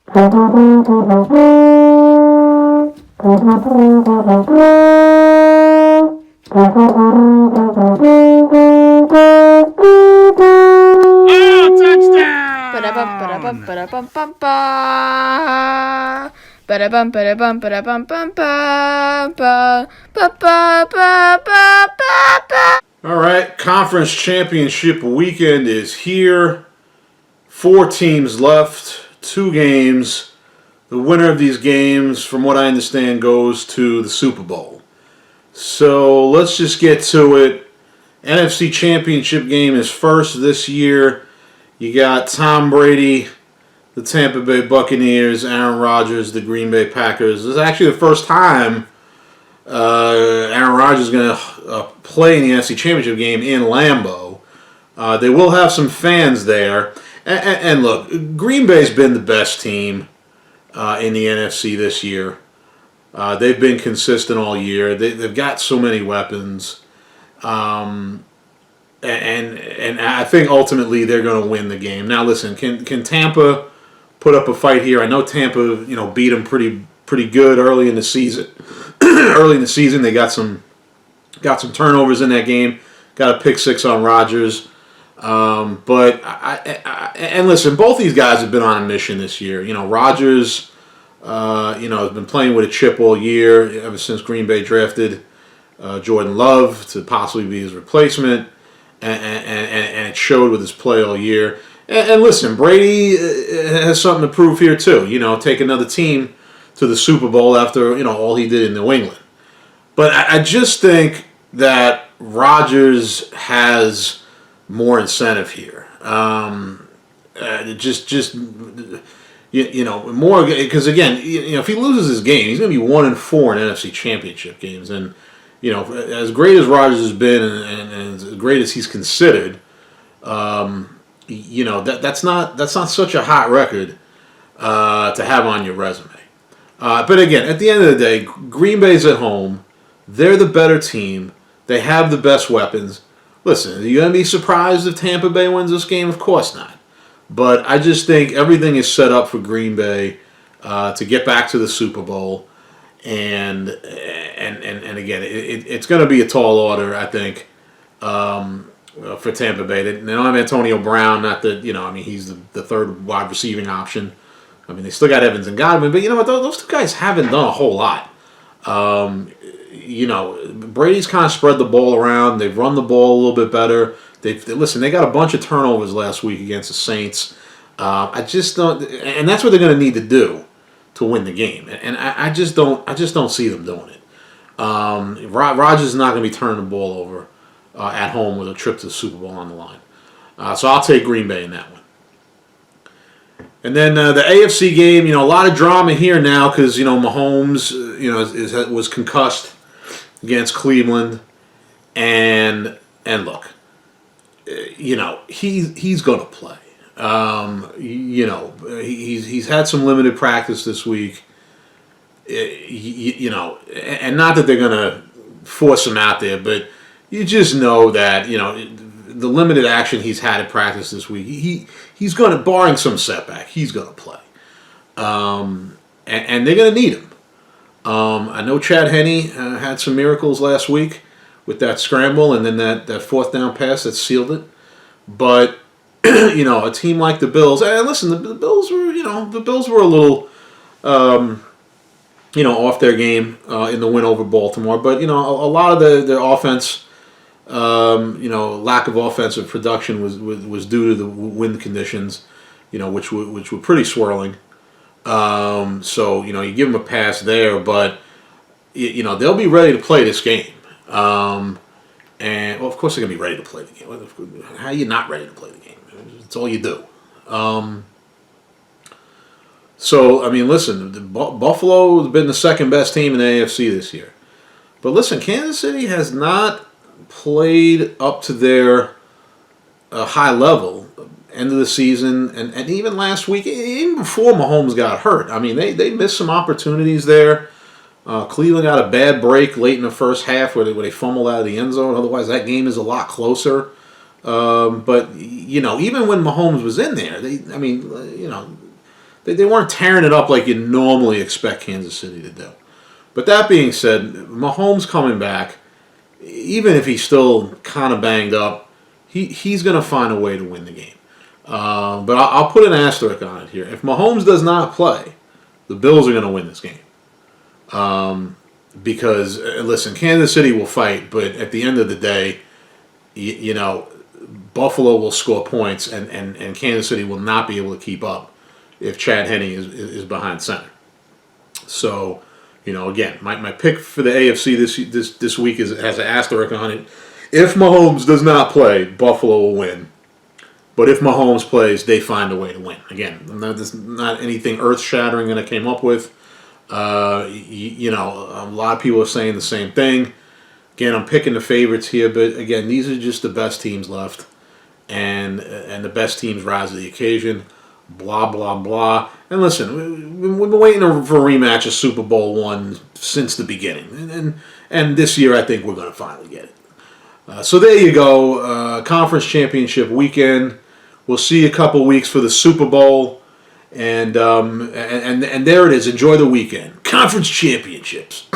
All right, conference championship weekend is here. 4 teams left, 2 games. The winner of these games, from what I understand, goes to the Super Bowl. So let's just get to it. NFC championship game is first this year. You got Tom Brady, the Tampa Bay Buccaneers, Aaron Rodgers, the Green Bay Packers. This is actually the first time Aaron Rodgers is going to play in the NFC Championship game in Lambeau. They will have some fans there. And look, Green Bay's been the best team in the NFC this year. They've been consistent all year. They've got so many weapons. And I think ultimately they're going to win the game. Now listen, can Tampa put up a fight here? I know Tampa, beat them pretty good early in the season. Early in the season, they got some turnovers in that game. Got a pick 6 on Rodgers. But and listen, both these guys have been on a mission this year. Rodgers, has been playing with a chip all year ever since Green Bay drafted Jordan Love to possibly be his replacement, and it showed with his play all year. And listen, Brady has something to prove here too. Take another team to the Super Bowl after all he did in New England. But I just think that Rodgers has more incentive here. More because again, if he loses his game, he's going to be 1-4 in NFC Championship games, and as great as Rodgers has been, and as great as he's considered, that's not such a hot record to have on your resume. But again, at the end of the day, Green Bay's at home. They're the better team. They have the best weapons. Listen, are you going to be surprised if Tampa Bay wins this game? Of course not. But I just think everything is set up for Green Bay to get back to the Super Bowl. And again, it's going to be a tall order, I think, for Tampa Bay. They don't have Antonio Brown. Not that, he's the third wide receiving option. They still got Evans and Godwin, but those 2 guys haven't done a whole lot. Brady's kind of spread the ball around. They've run the ball a little bit better. They got a bunch of turnovers last week against the Saints. I just don't, and that's what they're going to need to do to win the game. And I just don't see them doing it. Rodgers is not going to be turning the ball over at home with a trip to the Super Bowl on the line. So I'll take Green Bay in that one. And then the AFC game, a lot of drama here now because Mahomes, was concussed against Cleveland, and look, he's going to play. He's had some limited practice this week. And not that they're going to force him out there, but you just know that the limited action he's had in practice this week, he's going to, barring some setback, he's going to play. And they're going to need him. I know Chad Henne had some miracles last week with that scramble and then that 4th down pass that sealed it. But, a team like the Bills, and listen, the Bills were a little, off their game in the win over Baltimore. But, a lot of their offense, lack of offensive production was due to the wind conditions, which were pretty swirling. So you give them a pass there, but they'll be ready to play this game. And well, of course they're gonna be ready to play the game. How are you not ready to play the game? It's all you do. So listen, Buffalo has been the second best team in the AFC this year, but listen, Kansas City has not played up to their high level end of the season, and even last week, even before Mahomes got hurt. They missed some opportunities there. Cleveland got a bad break late in the first half where they fumbled out of the end zone. Otherwise, that game is a lot closer. But even when Mahomes was in there, they they weren't tearing it up like you normally expect Kansas City to do. But that being said, Mahomes coming back, even if he's still kind of banged up, he's going to find a way to win the game. But I'll put an asterisk on it here. If Mahomes does not play, the Bills are going to win this game. Because, listen, Kansas City will fight, but at the end of the day, you know, Buffalo will score points, and Kansas City will not be able to keep up if Chad Henne is behind center. So, you know, again, my pick for the AFC this week has an asterisk on it. If Mahomes does not play, Buffalo will win. But if Mahomes plays, they find a way to win. Again, there's not anything earth-shattering that I came up with. You know, a lot of people are saying the same thing. Again, I'm picking the favorites here, but again, these are just the best teams left, and the best teams rise to the occasion. Blah blah blah. And listen, we've been waiting for a rematch of Super Bowl I since the beginning, and this year I think we're going to finally get it. So there you go, conference championship weekend. We'll see you a couple weeks for the Super Bowl, and there it is. Enjoy the weekend. Conference championships.